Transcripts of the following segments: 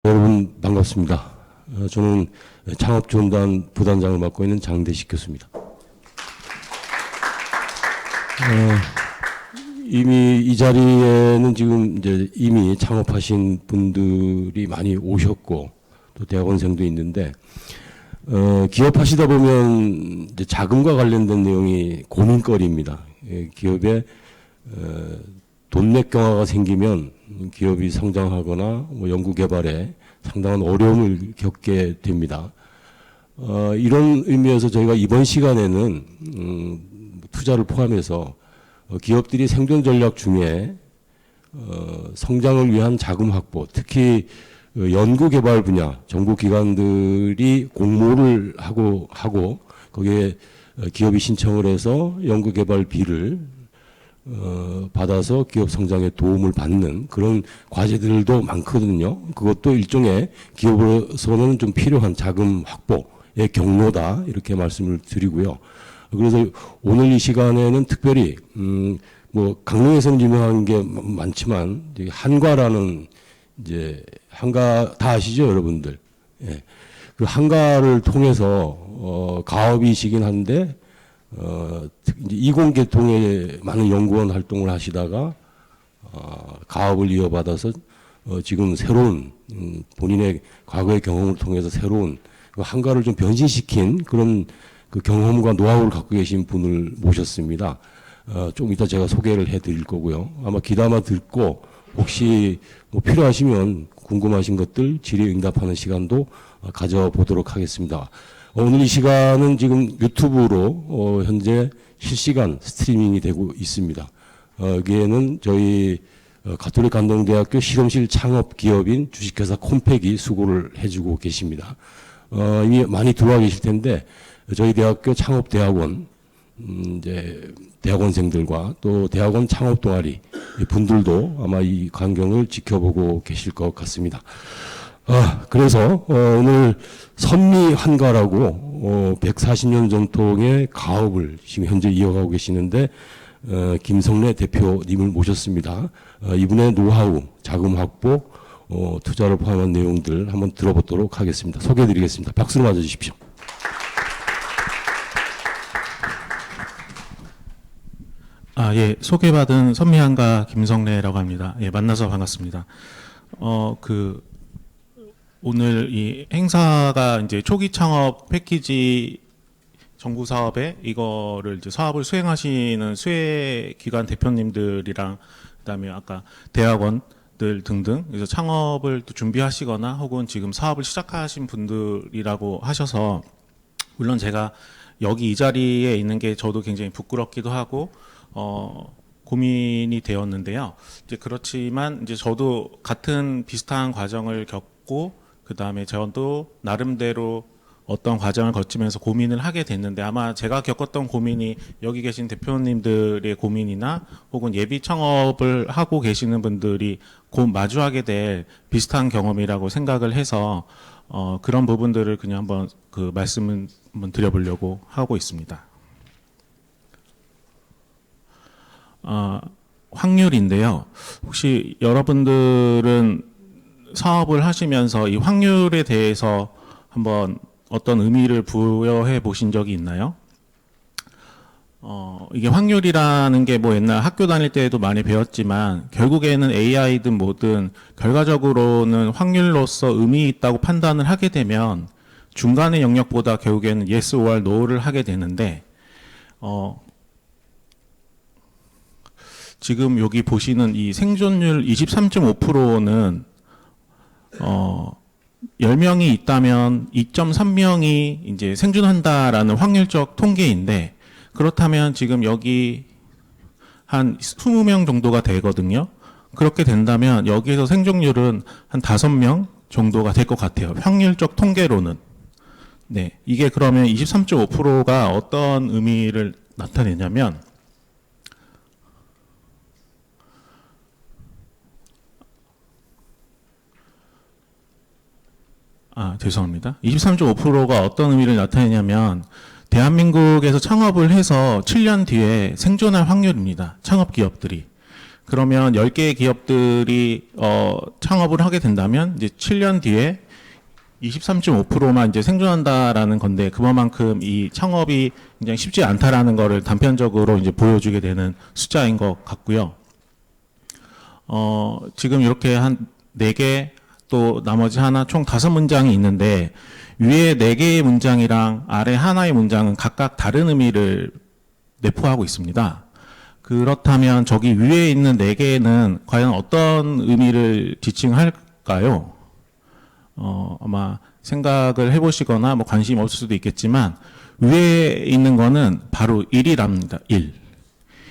여러분 반갑습니다. 저는 창업지원단 부단장을 맡고 있는 장대식 교수입니다. 이미 이 자리에는 지금 이제 이미 창업하신 분들이 많이 오셨고 또 대학원생도 있는데 기업하시다 보면 이제 자금과 관련된 내용이 고민거리입니다. 기업에 돈맥 경화가 생기면 기업이 성장하거나 뭐 연구개발에 상당한 어려움을 겪게 됩니다. 이런 의미에서 저희가 이번 시간에는 투자를 포함해서 기업들이 생존 전략 중에 성장을 위한 자금 확보, 특히 연구개발 분야, 정부 기관들이 공모를 하고 거기에 기업이 신청을 해서 연구개발비를 받아서 기업 성장에 도움을 받는 그런 과제들도 많거든요. 그것도 일종의 기업으로서는 좀 필요한 자금 확보의 경로다 이렇게 말씀을 드리고요. 그래서 오늘 이 시간에는 특별히 뭐 강릉에서는 유명한 게 많지만 한과라는 이제 한과 다 아시죠, 여러분들? 예. 그 한과를 통해서 가업이시긴 한데 이제 이공계통에 많은 연구원 활동을 하시다가 가업을 이어받아서 지금 새로운 본인의 과거의 경험을 통해서 새로운 그 한가를 좀 변신시킨 그런 그 경험과 노하우를 갖고 계신 분을 모셨습니다. 좀 이따 제가 소개를 해드릴 거고요. 아마 귀담아 듣고 혹시 뭐 필요하시면 궁금하신 것들 질의응답하는 시간도 가져보도록 하겠습니다. 오늘 이 시간은 지금 유튜브로 현재 실시간 스트리밍이 되고 있습니다. 여기에는 저희 가톨릭 감동대학교 실험실 창업 기업인 주식회사 콤팩이 수고를 해주고 계십니다. 이미 많이 들어와 계실 텐데 저희 대학교 창업대학원 이제 대학원생들과 또 대학원 창업 동아리 분들도 아마 이 광경을 지켜보고 계실 것 같습니다. 그래서 오늘 선미환가라고 140년 전통의 가업을 지금 현재 이어가고 계시는데 김성래 대표님을 모셨습니다. 이분의 노하우, 자금 확보, 투자를 포함한 내용들 한번 들어보도록 하겠습니다. 소개해드리겠습니다. 박수로 맞아주십시오. 예, 소개받은 선미환가 김성래라고 합니다. 예, 만나서 반갑습니다. 오늘 이 행사가 이제 초기 창업 패키지 정부 사업에 이거를 이제 사업을 수행하시는 수혜 기관 대표님들이랑 그다음에 아까 대학원들 등등 그래서 창업을 또 준비하시거나 혹은 지금 사업을 시작하신 분들이라고 하셔서 물론 제가 여기 이 자리에 있는 게 저도 굉장히 부끄럽기도 하고 고민이 되었는데요. 이제 그렇지만 이제 저도 같은 비슷한 과정을 겪고 그 다음에 저도 나름대로 어떤 과정을 거치면서 고민을 하게 됐는데 아마 제가 겪었던 고민이 여기 계신 대표님들의 고민이나 혹은 예비 창업을 하고 계시는 분들이 곧 마주하게 될 비슷한 경험이라고 생각을 해서 그런 부분들을 그냥 한번 그 말씀을 한번 드려보려고 하고 있습니다. 확률인데요. 혹시 여러분들은 사업을 하시면서 이 확률에 대해서 한번 어떤 의미를 부여해 보신 적이 있나요? 이게 확률이라는 게 뭐 옛날 학교 다닐 때에도 많이 배웠지만 결국에는 AI든 뭐든 결과적으로는 확률로서 의미 있다고 판단을 하게 되면 중간의 영역보다 결국에는 yes or no를 하게 되는데 지금 여기 보시는 이 생존율 23.5%는 10명이 있다면 2.3명이 이제 생존한다라는 확률적 통계인데 그렇다면 지금 여기 한 20명 정도가 되거든요. 그렇게 된다면 여기에서 생존율은 한 5명 정도가 될 것 같아요. 확률적 통계로는. 네. 이게 그러면 23.5%가 어떤 의미를 나타내냐면 죄송합니다. 23.5%가 어떤 의미를 나타내냐면 대한민국에서 창업을 해서 7년 뒤에 생존할 확률입니다. 창업 기업들이. 그러면 10개의 기업들이 창업을 하게 된다면 이제 7년 뒤에 23.5%만 이제 생존한다라는 건데, 그만큼 이 창업이 굉장히 쉽지 않다라는 거를 단편적으로 이제 보여주게 되는 숫자인 것 같고요. 지금 이렇게 한 4개, 또 나머지 하나 총 5문장이 있는데, 위에 4개의 문장이랑 아래 하나의 문장은 각각 다른 의미를 내포하고 있습니다. 그렇다면 저기 위에 있는 4개는 과연 어떤 의미를 지칭할까요? 아마 생각을 해보시거나 뭐 관심이 없을 수도 있겠지만, 위에 있는 거는 바로 일이랍니다.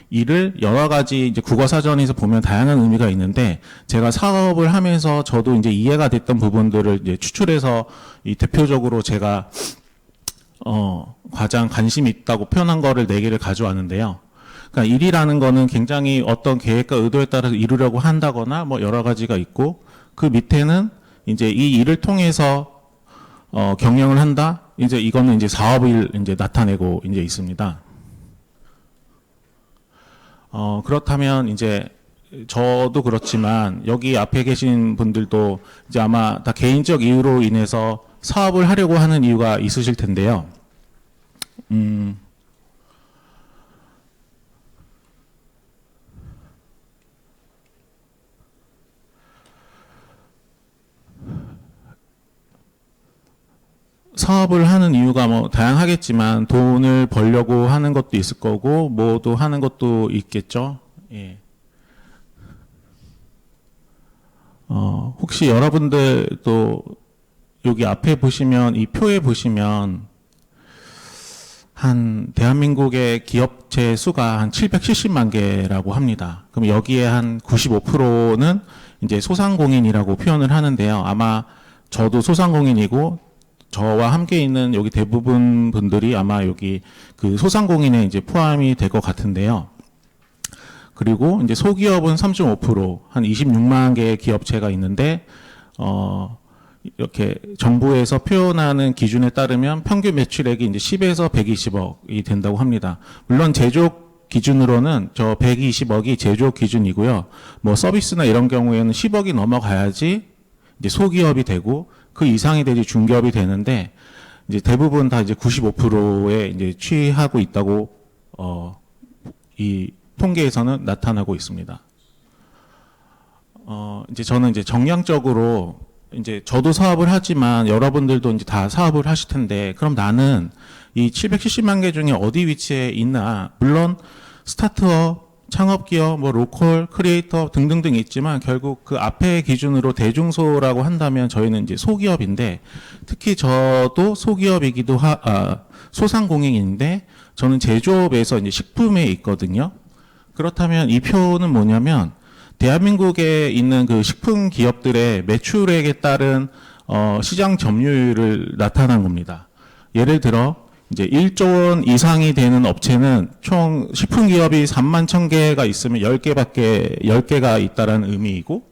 일을 여러 가지 이제 국어사전에서 보면 다양한 의미가 있는데, 제가 사업을 하면서 저도 이제 이해가 됐던 부분들을 이제 추출해서 이 대표적으로 제가 가장 관심이 있다고 표현한 거를 4개를 가져왔는데요. 그러니까 일이라는 거는 굉장히 어떤 계획과 의도에 따라서 이루려고 한다거나 뭐 여러 가지가 있고, 그 밑에는 이제 이 일을 통해서 경영을 한다. 이제 이거는 이제 사업을 이제 나타내고 이제 있습니다. 그렇다면 이제 저도 그렇지만 여기 앞에 계신 분들도 이제 아마 다 개인적 이유로 인해서 사업을 하려고 하는 이유가 있으실 텐데요. 사업을 하는 이유가 뭐 다양하겠지만 돈을 벌려고 하는 것도 있을 거고 뭐도 하는 것도 있겠죠. 예. 혹시 여러분들도 여기 앞에 보시면 이 표에 보시면 한 대한민국의 기업체 수가 한 770만 개라고 합니다. 그럼 여기에 한 95%는 이제 소상공인이라고 표현을 하는데요. 아마 저도 소상공인이고 저와 함께 있는 여기 대부분 분들이 아마 여기 그 소상공인에 이제 포함이 될 것 같은데요. 그리고 이제 소기업은 3.5%, 한 26만 개의 기업체가 있는데, 이렇게 정부에서 표현하는 기준에 따르면 평균 매출액이 이제 10에서 120억이 된다고 합니다. 물론 제조업 기준으로는 저 120억이 제조업 기준이고요. 뭐 서비스나 이런 경우에는 10억이 넘어가야지 이제 소기업이 되고, 그 이상이 되지 중기업이 되는데, 이제 대부분 다 이제 95%에 이제 취하고 있다고, 이 통계에서는 나타나고 있습니다. 이제 저는 이제 정량적으로, 이제 저도 사업을 하지만 여러분들도 이제 다 사업을 하실 텐데, 그럼 나는 이 770만 개 중에 어디 위치에 있나? 물론 스타트업, 창업기업, 뭐 로컬, 크리에이터 등등등 있지만 결국 그 앞에 기준으로 대중소라고 한다면 저희는 이제 소기업인데, 특히 저도 소기업이기도 소상공인인데 저는 제조업에서 이제 식품에 있거든요. 그렇다면 이 표는 뭐냐면 대한민국에 있는 그 식품 기업들의 매출액에 따른 시장 점유율을 나타난 겁니다. 예를 들어 이제 1조 원 이상이 되는 업체는 총 식품 기업이 3만 1,000개가 있으면 10개가 있다라는 의미이고,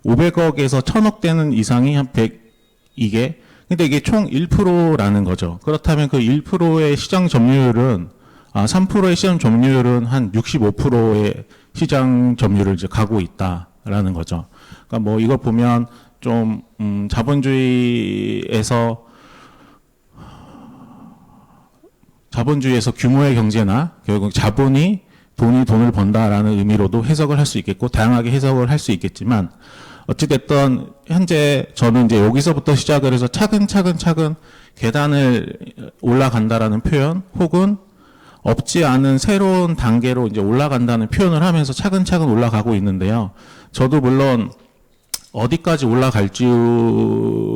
500억에서 1,000억 되는 이상이 한 102개. 근데 이게 총 1%라는 거죠. 그렇다면 그 1%의 시장 점유율은 3%의 시장 점유율은 한 65%의 시장 점유율을 이제 가고 있다라는 거죠. 그러니까 뭐 이걸 보면 좀 자본주의에서 규모의 경제나 결국 자본이 돈을 번다라는 의미로도 해석을 할 수 있겠고, 다양하게 해석을 할 수 있겠지만, 어찌됐든 현재 저는 이제 여기서부터 시작을 해서 차근차근 계단을 올라간다라는 표현, 혹은 없지 않은 새로운 단계로 이제 올라간다는 표현을 하면서 차근차근 올라가고 있는데요. 저도 물론 어디까지 올라갈지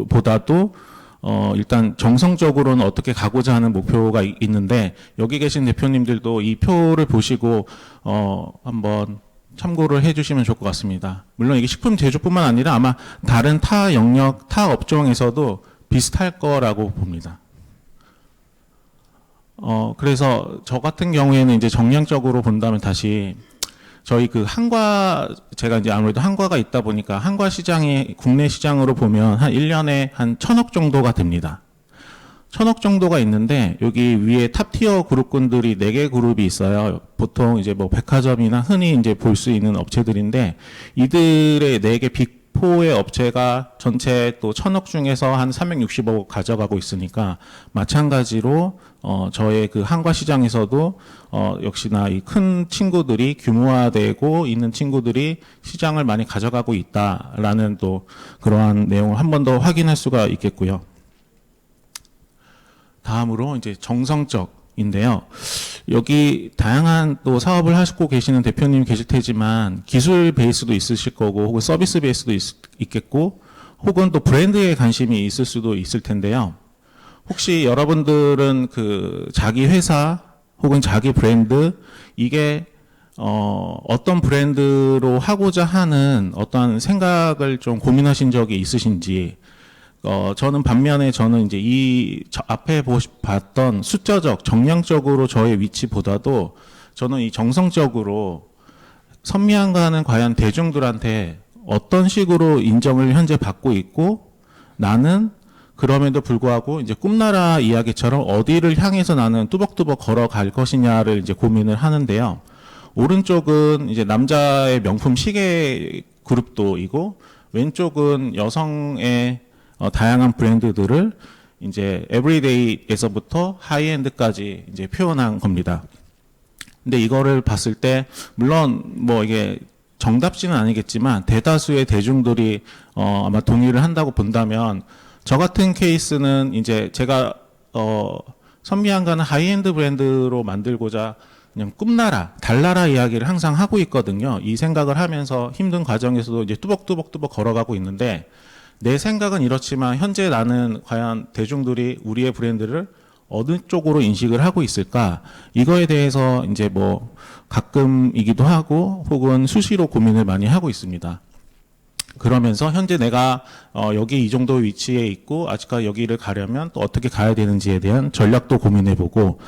보다도 일단 정성적으로는 어떻게 가고자 하는 목표가 있는데, 여기 계신 대표님들도 이 표를 보시고 한번 참고를 해주시면 좋을 것 같습니다. 물론 이게 식품 제조뿐만 아니라 아마 다른 타 영역, 타 업종에서도 비슷할 거라고 봅니다. 그래서 저 같은 경우에는 이제 정량적으로 본다면 다시 저희 그 제가 이제 아무래도 한과가 있다 보니까 한과 시장이 국내 시장으로 보면 한 1년에 한 1,000억 정도가 됩니다. 1,000억 정도가 있는데 여기 위에 탑티어 그룹군들이 4개 그룹이 있어요. 보통 이제 뭐 백화점이나 흔히 이제 볼 수 있는 업체들인데 이들의 4개 빅4의 업체가 전체 또 1,000억 중에서 한 360억 가져가고 있으니까 마찬가지로 저의 그 한과 시장에서도 역시나 이 큰 친구들이 규모화되고 있는 친구들이 시장을 많이 가져가고 있다라는 또 그러한 내용을 한 번 더 확인할 수가 있겠고요. 다음으로 이제 정성적인데요. 여기 다양한 또 사업을 하시고 계시는 대표님이 계실 테지만 기술 베이스도 있으실 거고 혹은 서비스 베이스도 있겠고 혹은 또 브랜드에 관심이 있을 수도 있을 텐데요. 혹시 여러분들은 그 자기 회사 혹은 자기 브랜드 이게 어떤 브랜드로 하고자 하는 어떤 생각을 좀 고민하신 적이 있으신지 저는 반면에 저는 이제 앞에 봤던 숫자적, 정량적으로 저의 위치보다도 저는 이 정성적으로 선미한가는 과연 대중들한테 어떤 식으로 인정을 현재 받고 있고 나는 그럼에도 불구하고 이제 꿈나라 이야기처럼 어디를 향해서 나는 뚜벅뚜벅 걸어갈 것이냐를 이제 고민을 하는데요. 오른쪽은 이제 남자의 명품 시계 그룹도이고 왼쪽은 여성의 다양한 브랜드들을 이제 에브리데이에서부터 하이엔드까지 이제 표현한 겁니다. 근데 이거를 봤을 때 물론 뭐 이게 정답지는 아니겠지만 대다수의 대중들이 아마 동의를 한다고 본다면 저 같은 케이스는 이제 제가 선미한가는 하이엔드 브랜드로 만들고자 그냥 꿈나라, 달나라 이야기를 항상 하고 있거든요. 이 생각을 하면서 힘든 과정에서도 이제 뚜벅뚜벅 걸어가고 있는데 내 생각은 이렇지만 현재 나는 과연 대중들이 우리의 브랜드를 어느 쪽으로 인식을 하고 있을까? 이거에 대해서 이제 뭐 가끔이기도 하고 혹은 수시로 고민을 많이 하고 있습니다. 그러면서 현재 내가 여기 이 정도 위치에 있고 아직까지 여기를 가려면 또 어떻게 가야 되는지에 대한 전략도 고민해보고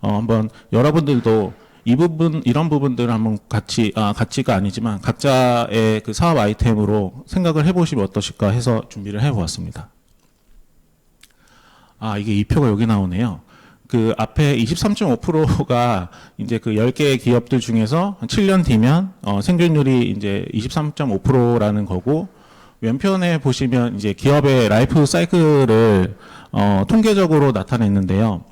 한번 여러분들도 이 부분 이런 부분들을 한번 같이가 아니지만 각자의 그 사업 아이템으로 생각을 해보시면 어떠실까 해서 준비를 해보았습니다. 이게 이 표가 여기 나오네요. 그 앞에 23.5%가 이제 그 10개의 기업들 중에서 7년 뒤면 생존율이 이제 23.5%라는 거고 왼편에 보시면 이제 기업의 라이프 사이클을 통계적으로 나타냈는데요.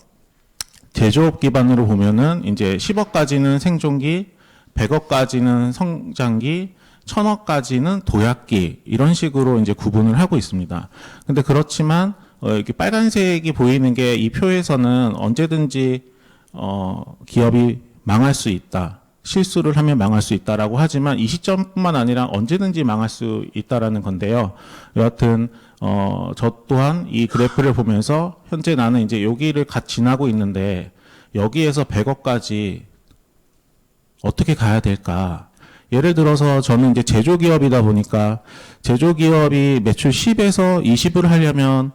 제조업 기반으로 보면은 이제 10억까지는 생존기, 100억까지는 성장기, 1000억까지는 도약기 이런 식으로 이제 구분을 하고 있습니다. 근데 그렇지만 이렇게 빨간색이 보이는 게 이 표에서는 언제든지 기업이 망할 수 있다. 실수를 하면 망할 수 있다라고 하지만 이 시점뿐만 아니라 언제든지 망할 수 있다라는 건데요. 여하튼 저 또한 이 그래프를 보면서 현재 나는 이제 여기를 지나고 있는데 여기에서 100억까지 어떻게 가야 될까? 예를 들어서 저는 이제 제조기업이다 보니까 제조기업이 매출 10에서 20을 하려면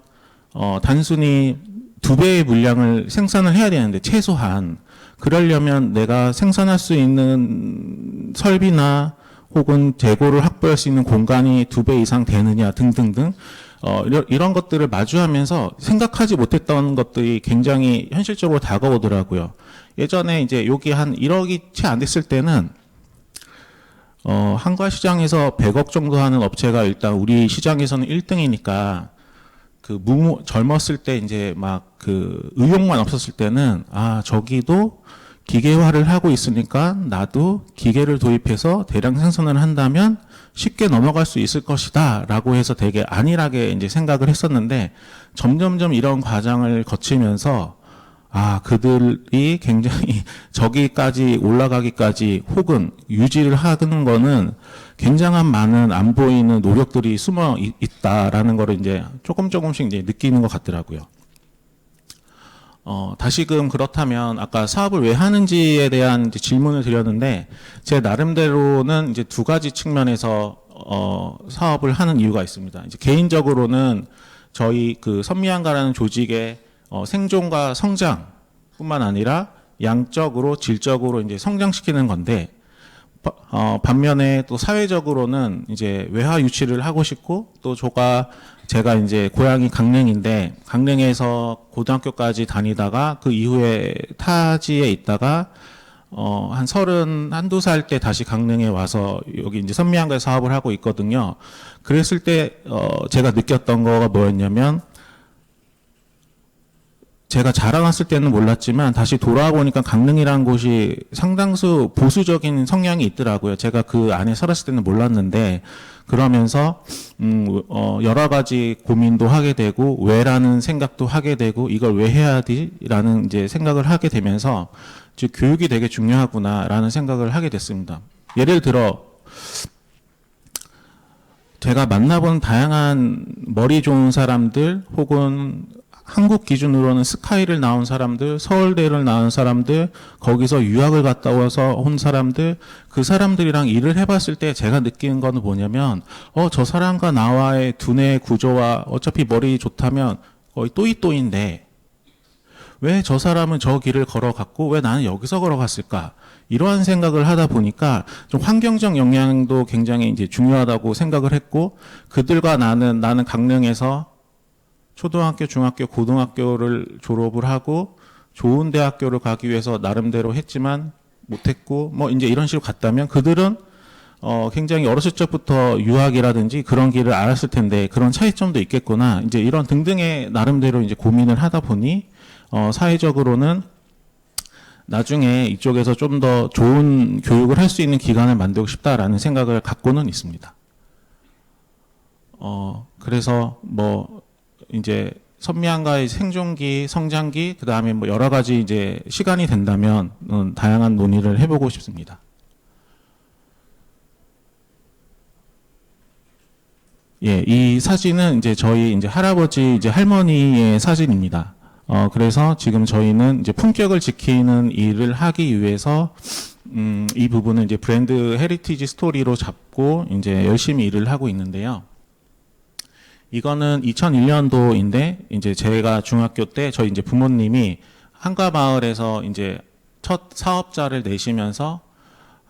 단순히 2배의 물량을 생산을 해야 되는데 최소한 그러려면 내가 생산할 수 있는 설비나 혹은 재고를 확보할 수 있는 공간이 2배 이상 되느냐 등등등 이런 것들을 마주하면서 생각하지 못했던 것들이 굉장히 현실적으로 다가오더라고요. 예전에 이제 여기 한 1억이 채 안 됐을 때는 한과 시장에서 100억 정도 하는 업체가 일단 우리 시장에서는 1등이니까 젊었을 때 이제 막 그 의욕만 없었을 때는 저기도 기계화를 하고 있으니까 나도 기계를 도입해서 대량 생산을 한다면 쉽게 넘어갈 수 있을 것이다 라고 해서 되게 안일하게 이제 생각을 했었는데 점점점 이런 과정을 거치면서 그들이 굉장히 저기까지 올라가기까지 혹은 유지를 하는 거는 굉장한 많은 안 보이는 노력들이 숨어 있다라는 거를 이제 조금씩 이제 느끼는 것 같더라고요. 다시금 그렇다면 아까 사업을 왜 하는지에 대한 이제 질문을 드렸는데 제 나름대로는 이제 2가지 측면에서 사업을 하는 이유가 있습니다. 이제 개인적으로는 저희 그 선미한가라는 조직의 생존과 성장뿐만 아니라 양적으로 질적으로 이제 성장시키는 건데 반면에 또 사회적으로는 이제 외화 유치를 하고 싶고 또 제가 이제 고향이 강릉인데 강릉에서 고등학교까지 다니다가 그 이후에 타지에 있다가 한 31~2살 때 다시 강릉에 와서 여기 이제 선미한가에 사업을 하고 있거든요. 그랬을 때 제가 느꼈던 거가 뭐였냐면 제가 자라났을 때는 몰랐지만 다시 돌아와 보니까 강릉이라는 곳이 상당수 보수적인 성향이 있더라고요. 제가 그 안에 살았을 때는 몰랐는데 그러면서 여러 가지 고민도 하게 되고 왜라는 생각도 하게 되고 이걸 왜 해야 하지라는 이제 생각을 하게 되면서 즉 교육이 되게 중요하구나라는 생각을 하게 됐습니다. 예를 들어 제가 만나본 다양한 머리 좋은 사람들 혹은 한국 기준으로는 스카이를 나온 사람들, 서울대를 나온 사람들, 거기서 유학을 갔다 와서 온 사람들, 그 사람들이랑 일을 해봤을 때 제가 느끼는 거는 뭐냐면, 저 사람과 나와의 두뇌 구조와 어차피 머리 좋다면 거의 또이또인데, 왜 저 사람은 저 길을 걸어갔고, 왜 나는 여기서 걸어갔을까? 이러한 생각을 하다 보니까 좀 환경적 영향도 굉장히 이제 중요하다고 생각을 했고, 그들과 나는 강릉에서 초등학교, 중학교, 고등학교를 졸업을 하고 좋은 대학교를 가기 위해서 나름대로 했지만 못했고 뭐 이제 이런 식으로 갔다면 그들은 굉장히 어렸을 적부터 유학이라든지 그런 길을 알았을 텐데 그런 차이점도 있겠구나. 이제 이런 등등의 나름대로 이제 고민을 하다 보니 사회적으로는 나중에 이쪽에서 좀 더 좋은 교육을 할 수 있는 기관을 만들고 싶다라는 생각을 갖고는 있습니다. 그래서 뭐 이제 선미한가의 생존기, 성장기, 그 다음에 뭐 여러 가지 이제 시간이 된다면 다양한 논의를 해보고 싶습니다. 예, 이 사진은 이제 저희 이제 할아버지, 이제 할머니의 사진입니다. 그래서 지금 저희는 이제 품격을 지키는 일을 하기 위해서 이 부분을 이제 브랜드 헤리티지 스토리로 잡고 이제 열심히 일을 하고 있는데요. 이거는 2001년도인데 이제 제가 중학교 때 저희 이제 부모님이 한가마을에서 이제 첫 사업자를 내시면서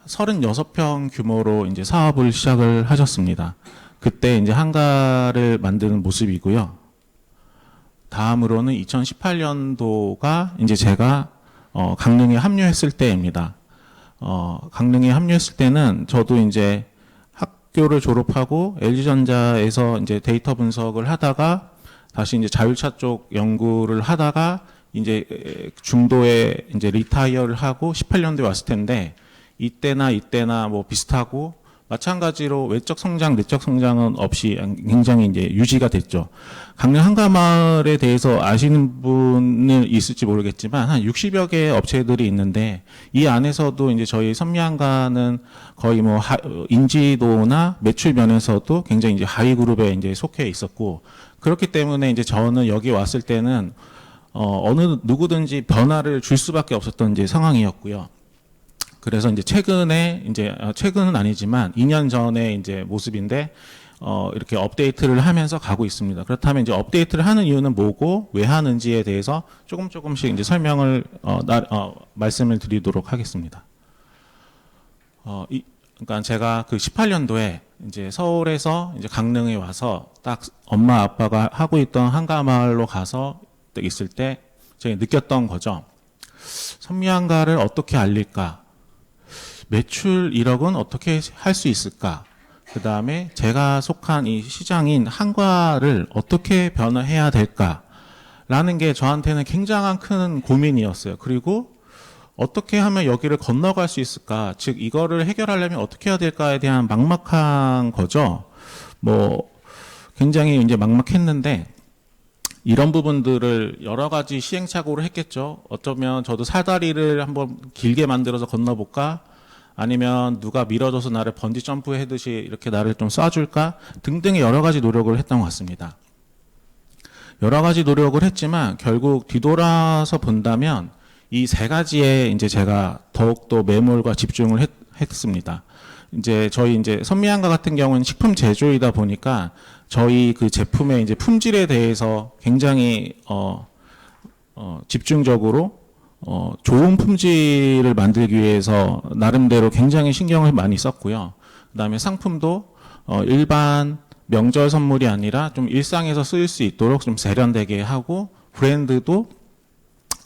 36평 규모로 이제 사업을 시작을 하셨습니다. 그때 이제 한가를 만드는 모습이고요. 다음으로는 2018년도가 이제 제가 강릉에 합류했을 때입니다. 강릉에 합류했을 때는 저도 이제 학교를 졸업하고 LG전자에서 이제 데이터 분석을 하다가 다시 이제 자율차 쪽 연구를 하다가 이제 중도에 이제 리타이어를 하고 18년도에 왔을 텐데 이때나 뭐 비슷하고 마찬가지로 외적 성장, 내적 성장은 없이 굉장히 이제 유지가 됐죠. 강릉 한가마을에 대해서 아시는 분은 있을지 모르겠지만 한 60여 개의 업체들이 있는데 이 안에서도 이제 저희 선미한가는 거의 뭐 인지도나 매출 면에서도 굉장히 이제 하위 그룹에 이제 속해 있었고 그렇기 때문에 이제 저는 여기 왔을 때는 어느 누구든지 변화를 줄 수밖에 없었던 이제 상황이었고요. 그래서 이제 최근은 아니지만 2년 전에 이제 모습인데 이렇게 업데이트를 하면서 가고 있습니다. 그렇다면 이제 업데이트를 하는 이유는 뭐고 왜 하는지에 대해서 조금씩 이제 설명을 말씀을 드리도록 하겠습니다. 그러니까 제가 그 18년도에 이제 서울에서 이제 강릉에 와서 딱 엄마 아빠가 하고 있던 한가마을로 가서 있을 때 제가 느꼈던 거죠. 선미한가를 어떻게 알릴까? 매출 1억은 어떻게 할 수 있을까? 그 다음에 제가 속한 이 시장인 한과를 어떻게 변화해야 될까? 라는 게 저한테는 굉장한 큰 고민이었어요. 그리고 어떻게 하면 여기를 건너갈 수 있을까? 즉, 이거를 해결하려면 어떻게 해야 될까에 대한 막막한 거죠. 뭐, 굉장히 이제 막막했는데, 이런 부분들을 여러 가지 시행착오를 했겠죠. 어쩌면 저도 사다리를 한번 길게 만들어서 건너볼까? 아니면 누가 밀어줘서 나를 번지 점프 해듯이 이렇게 나를 좀 쏴줄까? 등등의 여러 가지 노력을 했던 것 같습니다. 여러 가지 노력을 했지만 결국 뒤돌아서 본다면 이 세 가지에 이제 제가 더욱더 매몰과 집중을 했습니다. 이제 저희 이제 선미한가 같은 경우는 식품 제조이다 보니까 저희 그 제품의 이제 품질에 대해서 굉장히 집중적으로 좋은 품질을 만들기 위해서 나름대로 굉장히 신경을 많이 썼고요. 그다음에 상품도 일반 명절 선물이 아니라 좀 일상에서 쓰일 수 있도록 좀 세련되게 하고, 브랜드도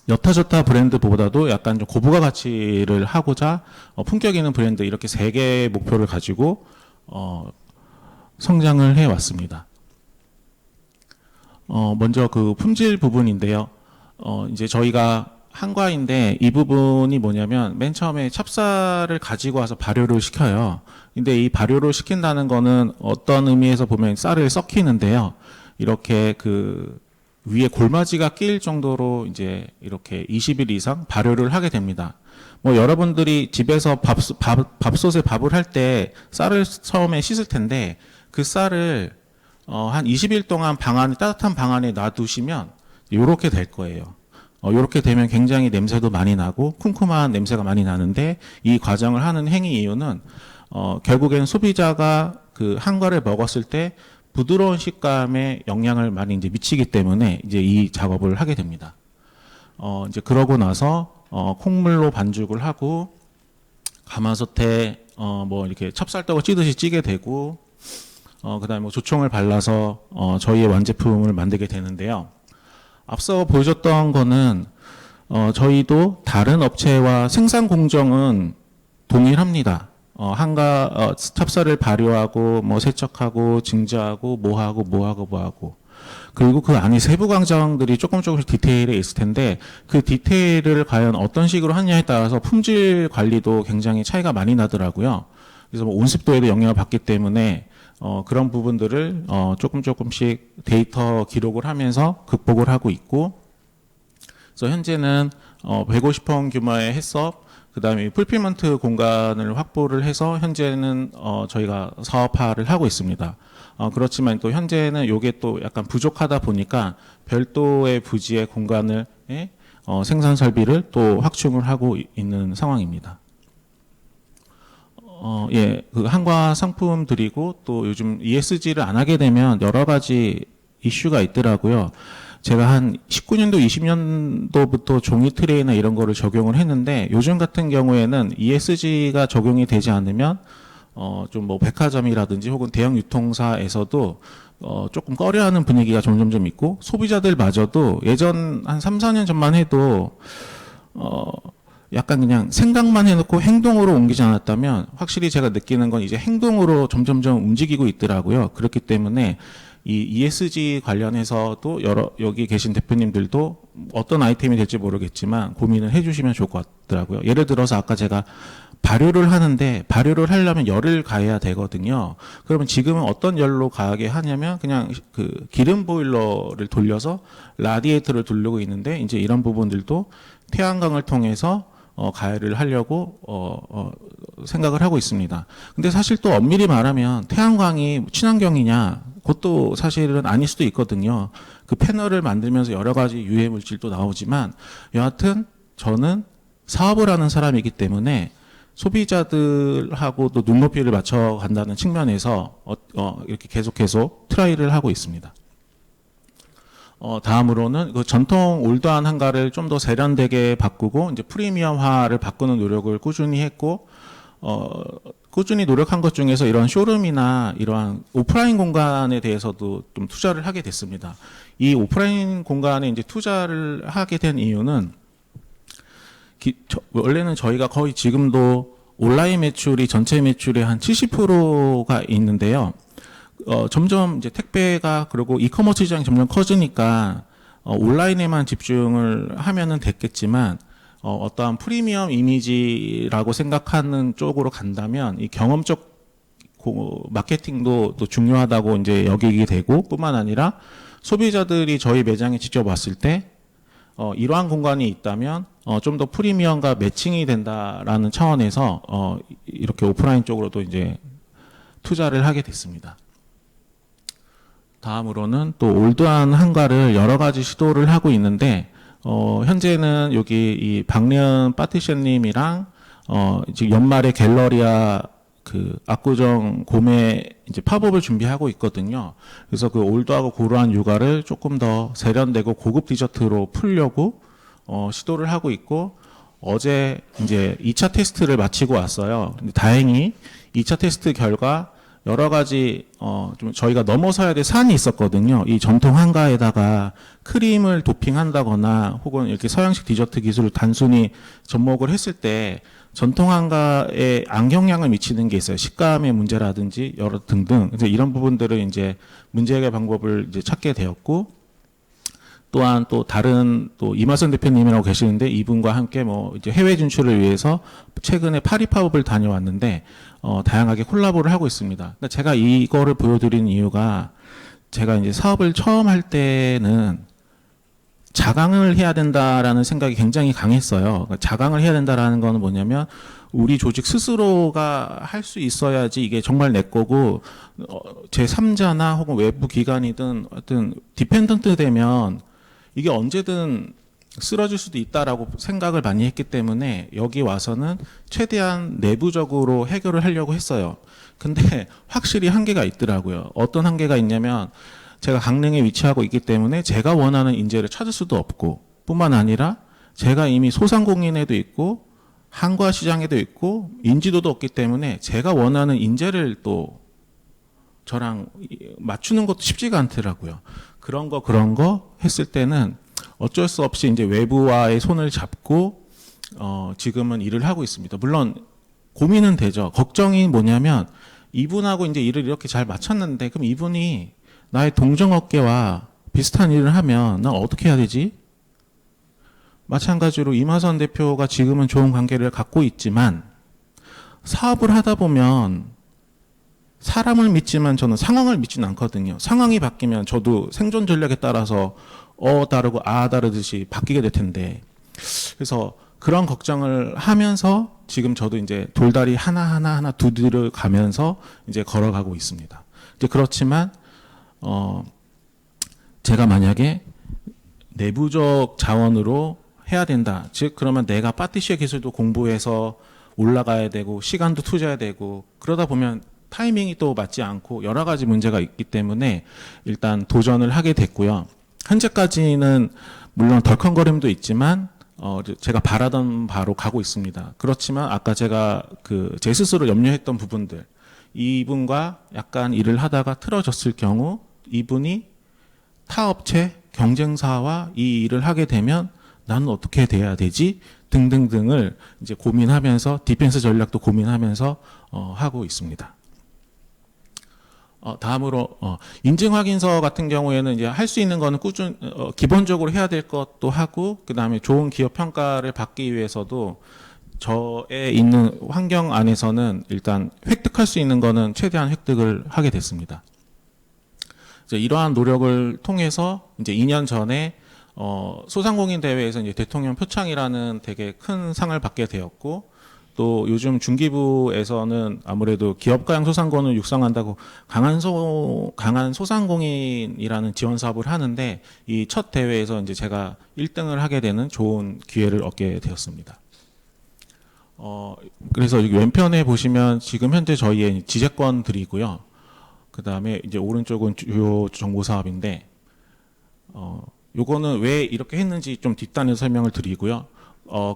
여타저타 브랜드보다도 약간 좀 고부가 가치를 하고자 품격 있는 브랜드, 이렇게 3개의 목표를 가지고 성장을 해 왔습니다. 먼저 그 품질 부분인데요. 이제 저희가 한과인데 이 부분이 뭐냐면 맨 처음에 찹쌀을 가지고 와서 발효를 시켜요. 근데 이 발효를 시킨다는 거는 어떤 의미에서 보면 쌀을 썩히는데요. 이렇게 그 위에 골마지가 끼일 정도로 이제 이렇게 20일 이상 발효를 하게 됩니다. 뭐 여러분들이 집에서 밥솥에 밥을 할 때 쌀을 처음에 씻을 텐데, 그 쌀을 한 20일 동안 따뜻한 방 안에 놔두시면 이렇게 될 거예요. 이렇게 되면 굉장히 냄새도 많이 나고 쿰쿰한 냄새가 많이 나는데, 이 과정을 하는 행위 이유는 결국엔 소비자가 그 한과를 먹었을 때 부드러운 식감에 영향을 많이 이제 미치기 때문에 이제 이 작업을 하게 됩니다. 이제 그러고 나서 콩물로 반죽을 하고 가마솥에 뭐 이렇게 찹쌀떡을 찌듯이 찌게 되고, 그다음에 뭐 조청을 발라서 저희의 완제품을 만들게 되는데요. 앞서 보여줬던 거는 저희도 다른 업체와 생산 공정은 동일합니다. 찹쌀을 발효하고 뭐 세척하고 증자하고 뭐하고 그리고 그 안에 세부 과정들이 조금씩 디테일에 있을 텐데, 그 디테일을 과연 어떤 식으로 하느냐에 따라서 품질 관리도 굉장히 차이가 많이 나더라고요. 그래서 뭐 온습도에도 영향을 받기 때문에 그런 부분들을 조금씩 데이터 기록을 하면서 극복을 하고 있고, 그래서 현재는 150평 규모의 햇섭, 그다음에 풀필먼트 공간을 확보를 해서 현재는 저희가 사업화를 하고 있습니다. 그렇지만 또 현재는 이게 또 약간 부족하다 보니까 별도의 부지의 공간을 생산 설비를 또 확충을 하고 있는 상황입니다. 예, 그 한과 상품들이고 또 요즘 ESG를 안 하게 되면 여러 가지 이슈가 있더라고요. 제가 한 19년도, 20년도부터 종이 트레이나 이런 거를 적용을 했는데, 요즘 같은 경우에는 ESG가 적용이 되지 않으면 좀 뭐 백화점이라든지 혹은 대형 유통사에서도 조금 꺼려하는 분위기가 점점점 있고, 소비자들마저도 예전 한 3, 4년 전만 해도 약간 그냥 생각만 해놓고 행동으로 옮기지 않았다면, 확실히 제가 느끼는 건 이제 행동으로 점점점 움직이고 있더라고요. 그렇기 때문에 이 ESG 관련해서도 여기 계신 대표님들도 어떤 아이템이 될지 모르겠지만 고민을 해주시면 좋을 것 같더라고요. 예를 들어서 아까 제가 발효를 하는데, 발효를 하려면 열을 가해야 되거든요. 그러면 지금은 어떤 열로 가하게 하냐면 그냥 그 기름 보일러를 돌려서 라디에이터를 돌리고 있는데, 이제 이런 부분들도 태양광을 통해서 가열을 하려고 생각을 하고 있습니다. 근데 사실 또 엄밀히 말하면 태양광이 친환경이냐? 그것도 사실은 아닐 수도 있거든요. 그 패널을 만들면서 여러 가지 유해 물질도 나오지만, 여하튼 저는 사업을 하는 사람이기 때문에 소비자들하고 또 눈높이를 맞춰 간다는 측면에서 이렇게 계속 트라이를 하고 있습니다. 다음으로는 그 전통 올드한 한가를 좀 더 세련되게 바꾸고 이제 프리미엄화를 바꾸는 노력을 꾸준히 했고, 꾸준히 노력한 것 중에서 이런 쇼룸이나 이러한 오프라인 공간에 대해서도 좀 투자를 하게 됐습니다. 이 오프라인 공간에 이제 투자를 하게 된 이유는 원래는 저희가 거의 지금도 온라인 매출이 전체 매출의 한 70%가 있는데요. 점점 이제 택배가 그리고 이커머스 시장이 점점 커지니까 온라인에만 집중을 하면은 됐겠지만, 어떠한 프리미엄 이미지라고 생각하는 쪽으로 간다면 이 경험적 마케팅도 또 중요하다고 이제 여기게 되고, 뿐만 아니라 소비자들이 저희 매장에 직접 왔을 때 이러한 공간이 있다면 좀 더 프리미엄과 매칭이 된다라는 차원에서 이렇게 오프라인 쪽으로도 이제 투자를 하게 됐습니다. 다음으로는 또 올드한 한과를 여러 가지 시도를 하고 있는데, 현재는 여기 이 박래은 파티션님이랑 지금 연말에 갤러리아 그 압구정 곰에 이제 팝업을 준비하고 있거든요. 그래서 그 올드하고 고루한 육아를 조금 더 세련되고 고급 디저트로 풀려고 시도를 하고 있고 어제 이제 2차 테스트를 마치고 왔어요. 근데 다행히 2차 테스트 결과 여러 가지 좀 저희가 넘어서야 될 산이 있었거든요. 이 전통 한가에다가 크림을 도핑한다거나 혹은 이렇게 서양식 디저트 기술을 단순히 접목을 했을 때 전통 한가에 악영향을 미치는 게 있어요. 식감의 문제라든지 여러 등등. 그래서 이런 부분들을 이제 문제 해결 방법을 이제 찾게 되었고, 또한 또 다른 또 이마선 대표님이라고 계시는데 이분과 함께 뭐 이제 해외 진출을 위해서 최근에 파리파업을 다녀왔는데 다양하게 콜라보를 하고 있습니다. 그러니까 제가 이거를 보여드리는 이유가 제가 이제 사업을 처음 할 때는 자강을 해야 된다라는 생각이 굉장히 강했어요. 그러니까 자강을 해야 된다라는 거는 뭐냐면 우리 조직 스스로가 할 수 있어야지 이게 정말 내 거고 제 3자나 혹은 외부 기관이든 어떤 디펜던트 되면 이게 언제든 쓰러질 수도 있다라고 생각을 많이 했기 때문에 여기 와서는 최대한 내부적으로 해결을 하려고 했어요. 근데 확실히 한계가 있더라고요. 어떤 한계가 있냐면 제가 강릉에 위치하고 있기 때문에 제가 원하는 인재를 찾을 수도 없고 뿐만 아니라 제가 이미 소상공인에도 있고 한과 시장에도 있고 인지도도 없기 때문에 제가 원하는 인재를 또 저랑 맞추는 것도 쉽지가 않더라고요. 그런 거 했을 때는 어쩔 수 없이 이제 외부와의 손을 잡고 지금은 일을 하고 있습니다. 물론 고민은 되죠. 걱정이 뭐냐면 이분하고 이제 일을 이렇게 잘 맞췄는데 그럼 이분이 나의 동종업계와 비슷한 일을 하면 난 어떻게 해야 되지? 마찬가지로 이마선 대표가 지금은 좋은 관계를 갖고 있지만 사업을 하다 보면 사람을 믿지만 저는 상황을 믿지는 않거든요. 상황이 바뀌면 저도 생존 전략에 따라서 다르고 다르듯이 바뀌게 될 텐데 그래서 그런 걱정을 하면서 지금 저도 이제 돌다리 하나 두드려 가면서 이제 걸어가고 있습니다. 이제 그렇지만 제가 만약에 내부적 자원으로 해야 된다. 즉 그러면 내가 파티시에 기술도 공부해서 올라가야 되고 시간도 투자해야 되고 그러다 보면 타이밍이 또 맞지 않고 여러 가지 문제가 있기 때문에 일단 도전을 하게 됐고요. 현재까지는 물론 덜컹거림도 있지만 제가 바라던 바로 가고 있습니다. 그렇지만 아까 제가 제 스스로 염려했던 부분들 이분과 약간 일을 하다가 틀어졌을 경우 이분이 타 업체 경쟁사와 이 일을 하게 되면 나는 어떻게 돼야 되지? 등등등을 이제 고민하면서 디펜스 전략도 고민하면서 하고 있습니다. 다음으로 인증 확인서 같은 경우에는 이제 할 수 있는 거는 기본적으로 해야 될 것도 하고 그다음에 좋은 기업 평가를 받기 위해서도 저의 있는 환경 안에서는 일단 획득할 수 있는 거는 최대한 획득을 하게 됐습니다. 이제 이러한 노력을 통해서 이제 2년 전에 소상공인 대회에서 이제 대통령 표창이라는 되게 큰 상을 받게 되었고 또 요즘 중기부에서는 아무래도 기업가형 소상공인을 육성한다고 강한 소상공인이라는 지원 사업을 하는데 이 첫 대회에서 이제 제가 1등을 하게 되는 좋은 기회를 얻게 되었습니다. 그래서 여기 왼편에 보시면 지금 현재 저희의 지재권들이고요. 그 다음에 이제 오른쪽은 주요 정보 사업인데, 요거는 왜 이렇게 했는지 좀 뒷단에서 설명을 드리고요.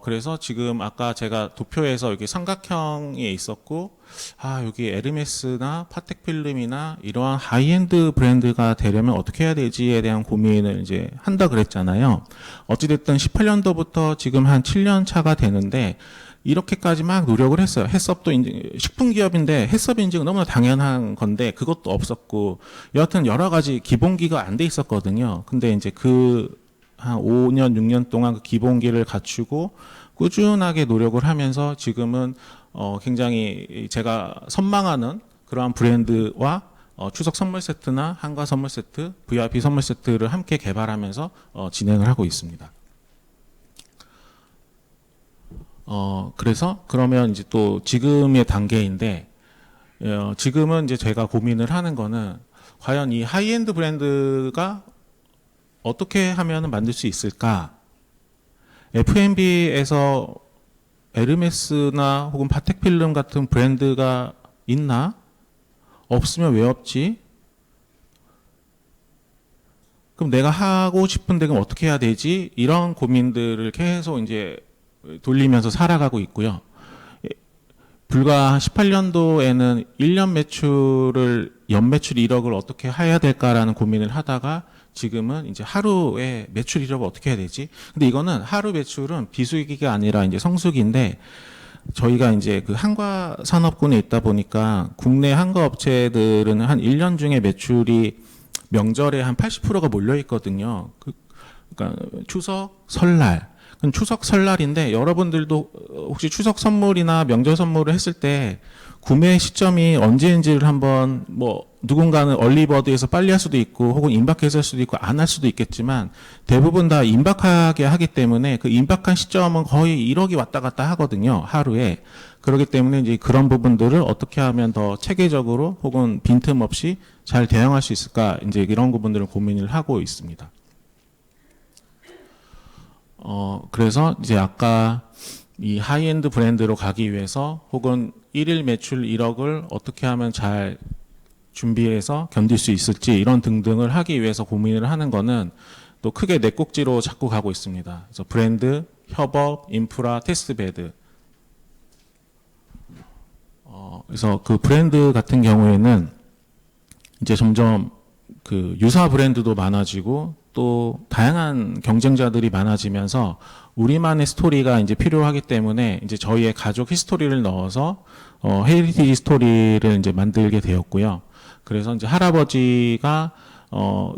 그래서 지금 아까 제가 도표에서 여기 삼각형에 있었고, 여기 에르메스나 파텍 필름이나 이러한 하이엔드 브랜드가 되려면 어떻게 해야 되지에 대한 고민을 이제 한다 그랬잖아요. 어찌됐든 18년도부터 지금 한 7년 차가 되는데, 이렇게까지 막 노력을 했어요. 해썹도 식품 기업인데 해썹 인증은 너무나 당연한 건데 그것도 없었고 여하튼 여러 가지 기본기가 안 돼 있었거든요. 근데 이제 한 5년, 6년 동안 그 기본기를 갖추고 꾸준하게 노력을 하면서 지금은 굉장히 제가 선망하는 그러한 브랜드와 추석 선물 세트나 한가 선물 세트, VIP 선물 세트를 함께 개발하면서 진행을 하고 있습니다. 그래서 그러면 이제 또 지금의 단계인데 지금은 이제 제가 고민을 하는 거는 과연 이 하이엔드 브랜드가 어떻게 하면 만들 수 있을까? F&B에서 에르메스나 혹은 파텍 필름 같은 브랜드가 있나? 없으면 왜 없지? 그럼 내가 하고 싶은데 그럼 어떻게 해야 되지? 이런 고민들을 계속 이제 돌리면서 살아가고 있고요. 불과 18년도에는 1년 매출을 연매출 1억을 어떻게 해야 될까라는 고민을 하다가 지금은 이제 하루에 매출 1억을 어떻게 해야 되지? 근데 이거는 하루 매출은 비수기가 아니라 이제 성수기인데 저희가 이제 그 한과 산업군에 있다 보니까 국내 한과 업체들은 한 1년 중에 매출이 명절에 한 80%가 몰려 있거든요. 그러니까 추석, 설날. 그럼 추석, 설날인데 여러분들도 혹시 추석 선물이나 명절 선물을 했을 때 구매 시점이 언제인지를 한번 뭐 누군가는 얼리버드에서 빨리 할 수도 있고 혹은 임박해서 할 수도 있고 안 할 수도 있겠지만 대부분 다 임박하게 하기 때문에 그 임박한 시점은 거의 1억이 왔다 갔다 하거든요. 하루에. 그렇기 때문에 이제 그런 부분들을 어떻게 하면 더 체계적으로 혹은 빈틈없이 잘 대응할 수 있을까 이제 이런 부분들을 고민을 하고 있습니다. 그래서 이제 아까 이 하이엔드 브랜드로 가기 위해서 혹은 1일 매출 1억을 어떻게 하면 잘 준비해서 견딜 수 있을지 이런 등등을 하기 위해서 고민을 하는 거는 또 크게 네 꼭지로 잡고 가고 있습니다. 그래서 브랜드, 협업, 인프라, 테스트베드. 그래서 그 브랜드 같은 경우에는 이제 점점 그 유사 브랜드도 많아지고 또 다양한 경쟁자들이 많아지면서 우리만의 스토리가 이제 필요하기 때문에 이제 저희의 가족 히스토리를 넣어서 헤리티지 스토리를 이제 만들게 되었고요. 그래서 이제 할아버지가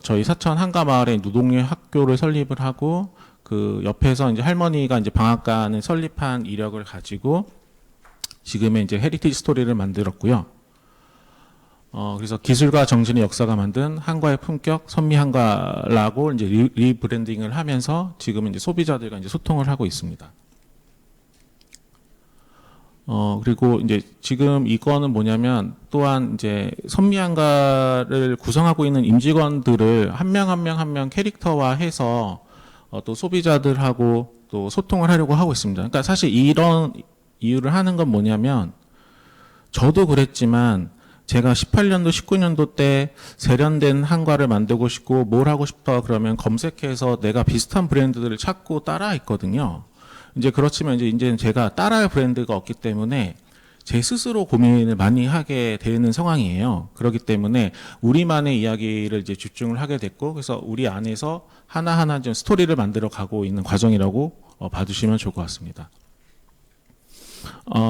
저희 사천 한가마을에 노동력 학교를 설립을 하고 그 옆에서 이제 할머니가 이제 방앗간을 설립한 이력을 가지고 지금의 이제 헤리티지 스토리를 만들었고요. 그래서 기술과 정신의 역사가 만든 한과의 품격 선미 한과라고 이제 리브랜딩을 하면서 지금 이제 소비자들과 이제 소통을 하고 있습니다. 그리고 이제 지금 이거는 뭐냐면 또한 이제 선미 한과를 구성하고 있는 임직원들을 한 명 한 명 캐릭터화해서 또 소비자들하고 또 소통을 하려고 하고 있습니다. 그러니까 사실 이런 이유를 하는 건 뭐냐면 저도 그랬지만 제가 18년도, 19년도 때 세련된 한과를 만들고 싶고 뭘 하고 싶다 그러면 검색해서 내가 비슷한 브랜드들을 찾고 따라했거든요. 이제 그렇지만 이제는 제가 따라할 브랜드가 없기 때문에 제 스스로 고민을 많이 하게 되는 상황이에요. 그렇기 때문에 우리만의 이야기를 이제 집중을 하게 됐고 그래서 우리 안에서 하나하나 좀 스토리를 만들어 가고 있는 과정이라고 봐주시면 좋을 것 같습니다.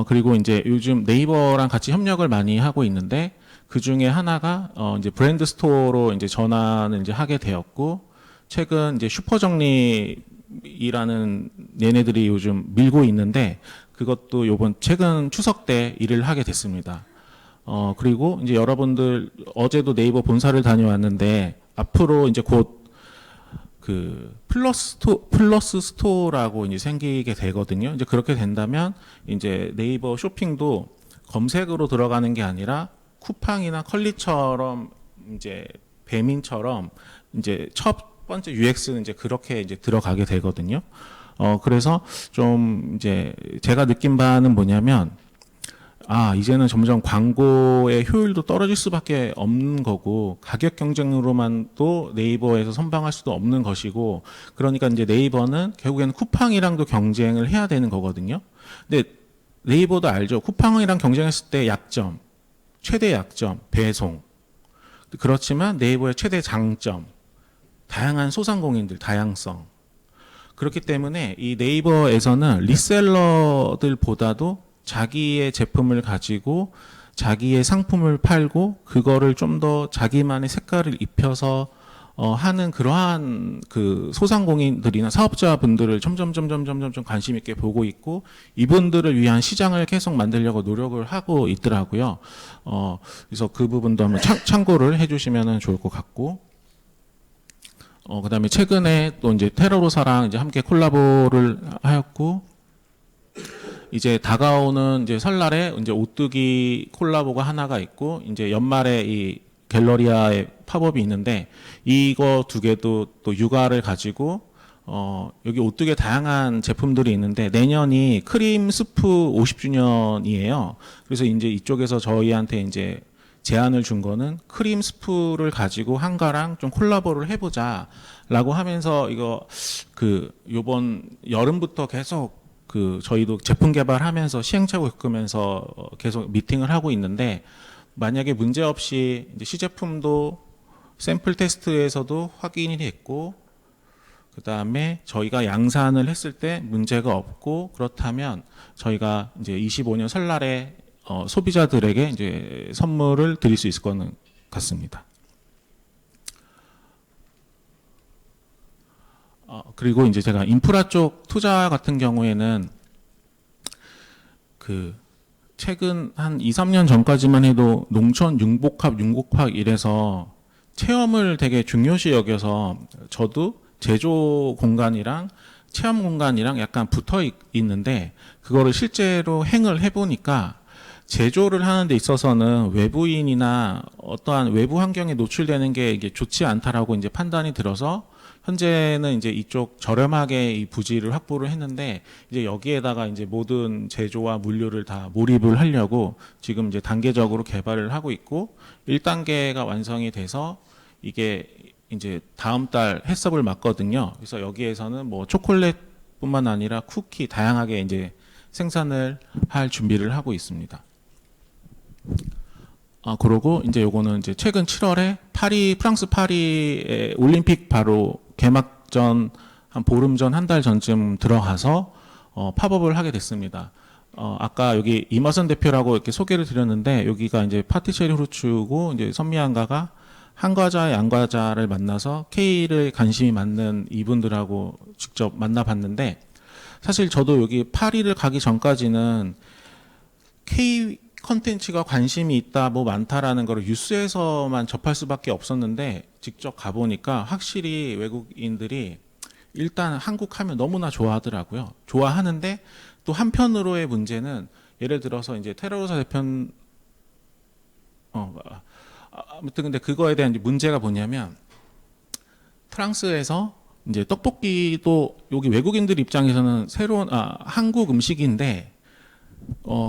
그리고 이제 요즘 네이버랑 같이 협력을 많이 하고 있는데 그 중에 하나가 이제 브랜드 스토어로 이제 전환을 이제 하게 되었고 최근 이제 슈퍼정리라는 얘네들이 요즘 밀고 있는데 그것도 요번 최근 추석 때 일을 하게 됐습니다. 그리고 이제 여러분들 어제도 네이버 본사를 다녀왔는데 앞으로 이제 곧 그 플러스 스토어라고 이제 생기게 되거든요. 이제 그렇게 된다면 이제 네이버 쇼핑도 검색으로 들어가는 게 아니라 쿠팡이나 컬리처럼 이제 배민처럼 이제 첫 번째 UX는 이제 그렇게 이제 들어가게 되거든요. 그래서 좀 이제 제가 느낀 바는 뭐냐면 이제는 점점 광고의 효율도 떨어질 수밖에 없는 거고 가격 경쟁으로만도 네이버에서 선방할 수도 없는 것이고 그러니까 이제 네이버는 결국에는 쿠팡이랑도 경쟁을 해야 되는 거거든요. 근데 네이버도 알죠. 쿠팡이랑 경쟁했을 때 약점, 최대 약점, 배송. 그렇지만 네이버의 최대 장점, 다양한 소상공인들, 다양성. 그렇기 때문에 이 네이버에서는 리셀러들보다도 자기의 제품을 가지고 자기의 상품을 팔고 그거를 좀 더 자기만의 색깔을 입혀서 하는 그러한 그 소상공인들이나 사업자분들을 점점 관심 있게 보고 있고 이분들을 위한 시장을 계속 만들려고 노력을 하고 있더라고요. 그래서 그 부분도 한번 참고를 해주시면 좋을 것 같고. 그다음에 최근에 또 이제 테러로사랑 이제 함께 콜라보를 하였고. 이제 다가오는 이제 설날에 이제 오뚜기 콜라보가 하나가 있고 이제 연말에 이 갤러리아의 팝업이 있는데 이거 두 개도 또 육아를 가지고 여기 오뚜기의 다양한 제품들이 있는데 내년이 크림 스프 50주년이에요. 그래서 이제 이쪽에서 저희한테 이제 제안을 준 거는 크림 스프를 가지고 한가랑 좀 콜라보를 해보자라고 하면서 이거 요번 여름부터 계속 저희도 제품 개발하면서 시행착오 겪으면서 계속 미팅을 하고 있는데, 만약에 문제 없이 이제 시제품도 샘플 테스트에서도 확인이 됐고, 그 다음에 저희가 양산을 했을 때 문제가 없고, 그렇다면 저희가 이제 25년 설날에 소비자들에게 이제 선물을 드릴 수 있을 거는 같습니다. 그리고 이제 제가 인프라 쪽 투자 같은 경우에는 최근 한 2, 3년 전까지만 해도 농촌 융복합 이래서 체험을 되게 중요시 여겨서 저도 제조 공간이랑 체험 공간이랑 약간 붙어 있는데, 그거를 실제로 행을 해보니까 제조를 하는 데 있어서는 외부인이나 어떠한 외부 환경에 노출되는 게 이게 좋지 않다라고 이제 판단이 들어서 현재는 이제 이쪽 저렴하게 이 부지를 확보를 했는데, 이제 여기에다가 이제 모든 제조와 물류를 다 몰입을 하려고 지금 이제 단계적으로 개발을 하고 있고, 1단계가 완성이 돼서 이게 이제 다음 달 해썹을 맞거든요. 그래서 여기에서는 뭐 초콜릿뿐만 아니라 쿠키 다양하게 이제 생산을 할 준비를 하고 있습니다. 그러고 이제 요거는 이제 최근 7월에 프랑스 파리에 올림픽 바로 개막전 한 보름 전, 한 달 전쯤 들어가서 팝업을 하게 됐습니다. 아까 여기 이마선 대표라고 이렇게 소개를 드렸는데, 여기가 이제 파티체리 후르츠고 이제 선미안가가 한과자, 양과자를 만나서 K를 관심이 많는 이분들하고 직접 만나봤는데, 사실 저도 여기 파리를 가기 전까지는 K 컨텐츠가 관심이 있다, 뭐 많다라는 걸 뉴스에서만 접할 수밖에 없었는데, 직접 가보니까 확실히 외국인들이 일단 한국 하면 너무나 좋아하더라고요. 좋아하는데 또 한편으로의 문제는, 예를 들어서 이제 테러로사 대표 아무튼 근데 그거에 대한 문제가 뭐냐면, 프랑스에서 이제 떡볶이도 여기 외국인들 입장에서는 새로운 한국 음식인데,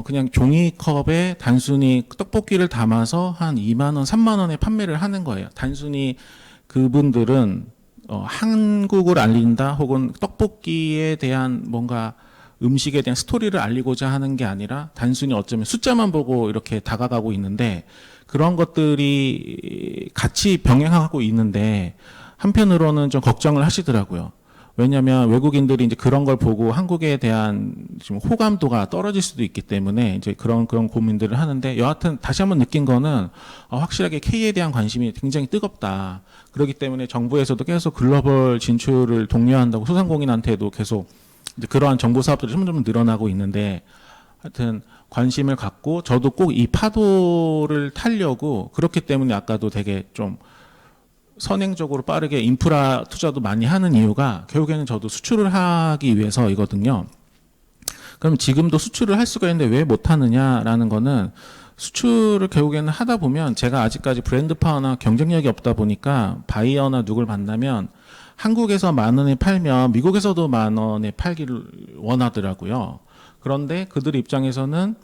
그냥 종이컵에 단순히 떡볶이를 담아서 한 2만 원, 3만 원에 판매를 하는 거예요. 단순히 그분들은 한국을 알린다, 혹은 떡볶이에 대한 뭔가 음식에 대한 스토리를 알리고자 하는 게 아니라 단순히 어쩌면 숫자만 보고 이렇게 다가가고 있는데, 그런 것들이 같이 병행하고 있는데 한편으로는 좀 걱정을 하시더라고요. 왜냐하면 외국인들이 이제 그런 걸 보고 한국에 대한 좀 호감도가 떨어질 수도 있기 때문에 이제 그런 고민들을 하는데, 여하튼 다시 한번 느낀 거는 확실하게 K에 대한 관심이 굉장히 뜨겁다. 그렇기 때문에 정부에서도 계속 글로벌 진출을 독려한다고 소상공인한테도 계속 이제 그러한 정보 사업들이 점점 늘어나고 있는데, 하여튼 관심을 갖고 저도 꼭 이 파도를 타려고, 그렇기 때문에 아까도 되게 좀 선행적으로 빠르게 인프라 투자도 많이 하는 이유가 결국에는 저도 수출을 하기 위해서이거든요. 그럼 지금도 수출을 할 수가 있는데 왜 못하느냐라는 거는, 수출을 결국에는 하다 보면 제가 아직까지 브랜드 파워나 경쟁력이 없다 보니까 바이어나 누굴 만나면 한국에서 10,000원에 팔면 미국에서도 10,000원에 팔기를 원하더라고요. 그런데 그들 입장에서는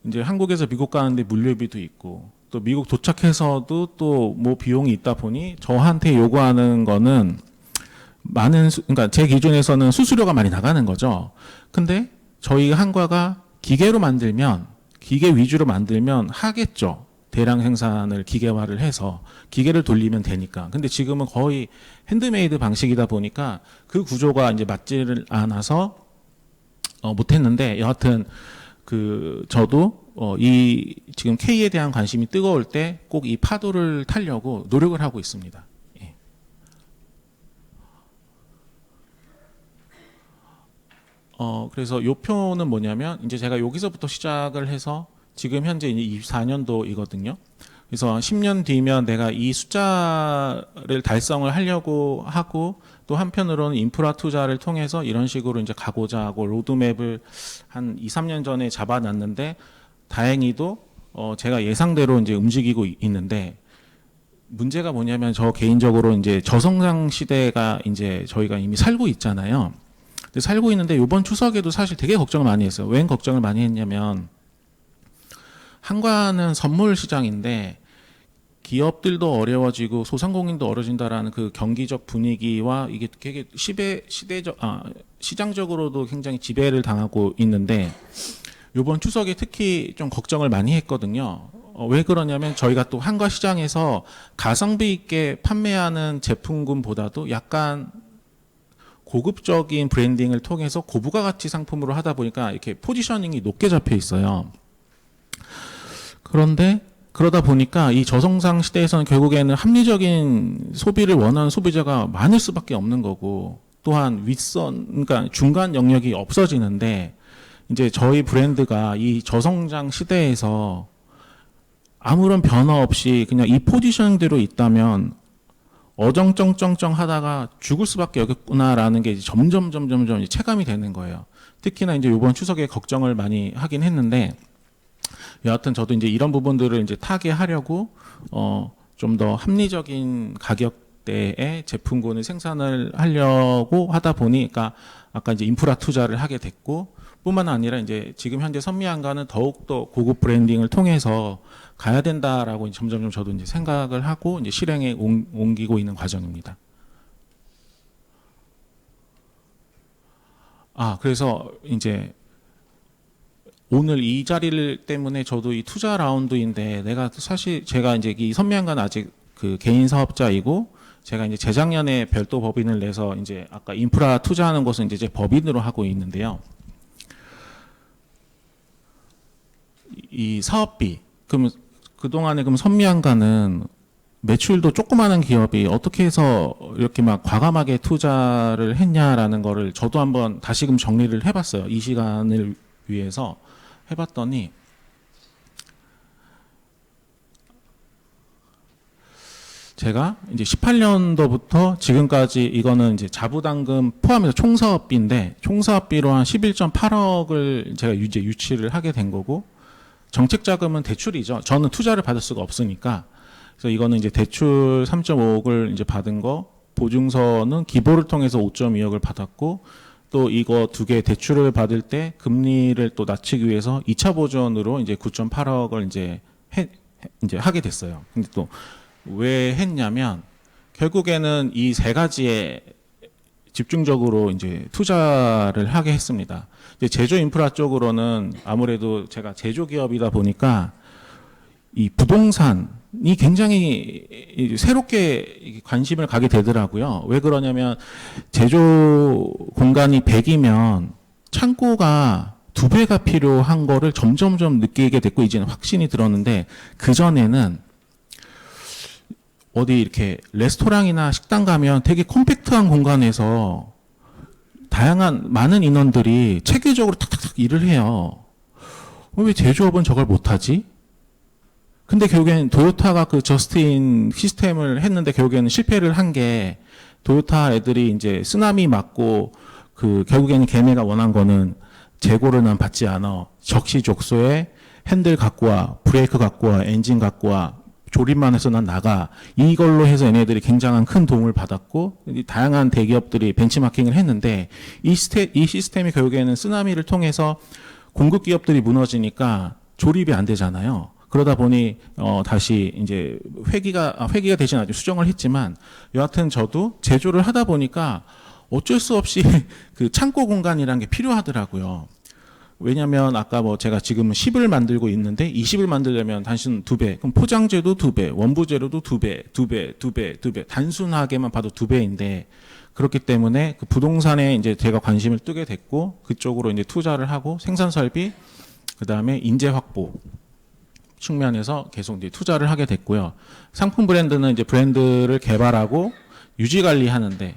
이제 한국에서 미국 가는데 물류비도 있고, 또 미국 도착해서도 또 뭐 비용이 있다 보니 저한테 요구하는 거는 그러니까 제 기준에서는 수수료가 많이 나가는 거죠. 근데 저희 한과가 기계 위주로 만들면 하겠죠. 대량 생산을 기계화를 해서 기계를 돌리면 되니까. 근데 지금은 거의 핸드메이드 방식이다 보니까 그 구조가 이제 맞지를 않아서 못했는데, 여하튼 저도 이 지금 K에 대한 관심이 뜨거울 때 꼭 이 파도를 타려고 노력을 하고 있습니다. 예. 그래서 요 표는 뭐냐면, 이제 제가 여기서부터 시작을 해서 지금 현재 이제 24년도이거든요. 그래서 10년 뒤면 내가 이 숫자를 달성을 하려고 하고, 또 한편으로는 인프라 투자를 통해서 이런 식으로 이제 가고자 하고 로드맵을 한 2, 3년 전에 잡아놨는데, 다행히도 제가 예상대로 이제 움직이고 있는데, 문제가 뭐냐면 저 개인적으로 이제 저성장 시대가 이제 저희가 이미 살고 있잖아요. 근데 살고 있는데 이번 추석에도 사실 되게 걱정을 많이 했어요. 왜 걱정을 많이 했냐면, 한과는 선물 시장인데 기업들도 어려워지고 소상공인도 어려진다라는 그 경기적 분위기와 이게 되게 시장적으로도 굉장히 지배를 당하고 있는데 이번 추석에 특히 좀 걱정을 많이 했거든요. 왜 그러냐면 저희가 또 한과 시장에서 가성비 있게 판매하는 제품군보다도 약간 고급적인 브랜딩을 통해서 고부가 가치 상품으로 하다 보니까 이렇게 포지셔닝이 높게 잡혀 있어요. 그런데 그러다 보니까 이 저성장 시대에서는 결국에는 합리적인 소비를 원하는 소비자가 많을 수밖에 없는 거고, 또한 그러니까 중간 영역이 없어지는데, 이제 저희 브랜드가 이 저성장 시대에서 아무런 변화 없이 그냥 이 포지션대로 있다면 어정쩡쩡쩡 하다가 죽을 수밖에 없구나라는 게 이제 점점 체감이 되는 거예요. 특히나 이제 이번 추석에 걱정을 많이 하긴 했는데, 여하튼 저도 이제 이런 부분들을 이제 타개하려고 좀 더 합리적인 가격대의 제품군을 생산을 하려고 하다 보니까 아까 이제 인프라 투자를 하게 됐고, 뿐만 아니라 이제 지금 현재 선미한가는 더욱더 고급 브랜딩을 통해서 가야 된다라고 점점 저도 이제 생각을 하고 이제 실행에 옮기고 있는 과정입니다. 그래서 이제 오늘 이 자리를 때문에 저도 이 투자 라운드인데, 내가 사실 제가 이제 이 선미한가는 아직 그 개인 사업자이고, 제가 이제 재작년에 별도 법인을 내서 이제 아까 인프라 투자하는 것은 이제 제 법인으로 하고 있는데요. 이 사업비, 그럼 그동안에 그럼 선미한가는 매출도 조그마한 기업이 어떻게 해서 이렇게 막 과감하게 투자를 했냐라는 거를 저도 한번 다시금 정리를 해봤어요. 이 시간을 위해서 해봤더니, 제가 이제 18년도부터 지금까지 이거는 이제 자부담금 포함해서 총사업비인데, 총사업비로 한 11.8억을 제가 이제 유치를 하게 된 거고, 정책자금은 대출이죠. 저는 투자를 받을 수가 없으니까. 그래서 이거는 이제 대출 3.5억을 이제 받은 거, 보증서는 기보를 통해서 5.2억을 받았고, 또 이거 두 개 대출을 받을 때 금리를 또 낮추기 위해서 2차 보전으로 이제 9.8억을 이제 하게 됐어요. 근데 또 왜 했냐면, 결국에는 이 세 가지에 집중적으로 이제 투자를 하게 했습니다. 이제 제조 인프라 쪽으로는 아무래도 제가 제조 기업이다 보니까 이 부동산이 굉장히 새롭게 관심을 가게 되더라고요. 왜 그러냐면, 제조 공간이 100이면 창고가 2배가 필요한 거를 점점점 느끼게 됐고, 이제는 확신이 들었는데, 그전에는 어디 이렇게 레스토랑이나 식당 가면 되게 컴팩트한 공간에서 다양한 많은 인원들이 체계적으로 탁탁탁 일을 해요. 왜 제조업은 저걸 못하지? 근데 결국에는 도요타가 그 저스트인 시스템을 했는데 결국에는 실패를 한 게, 도요타 애들이 이제 쓰나미 맞고 그 결국에는 걔네가 원한 거는 재고를 난 받지 않아. 적시족소에 핸들 갖고 와, 브레이크 갖고 와, 엔진 갖고 와, 조립만 해서 난 나가. 이걸로 해서 얘네들이 굉장한 큰 도움을 받았고, 다양한 대기업들이 벤치마킹을 했는데, 이 시스템이 결국에는 쓰나미를 통해서 공급 기업들이 무너지니까 조립이 안 되잖아요. 그러다 보니 다시 이제 회기가 대신 아주 수정을 했지만, 여하튼 저도 제조를 하다 보니까 어쩔 수 없이 그 창고 공간이라는 게 필요하더라고요. 왜냐면 아까 뭐 제가 지금 10을 만들고 있는데 20을 만들려면 단순 2배, 그럼 포장재도 2배, 원부 재료도 2배, 단순하게만 봐도 2배인데, 그렇기 때문에 그 부동산에 이제 제가 관심을 뜨게 됐고, 그쪽으로 이제 투자를 하고 생산 설비, 그다음에 인재 확보 측면에서 계속 이제 투자를 하게 됐고요. 상품 브랜드는 이제 브랜드를 개발하고 유지 관리하는데,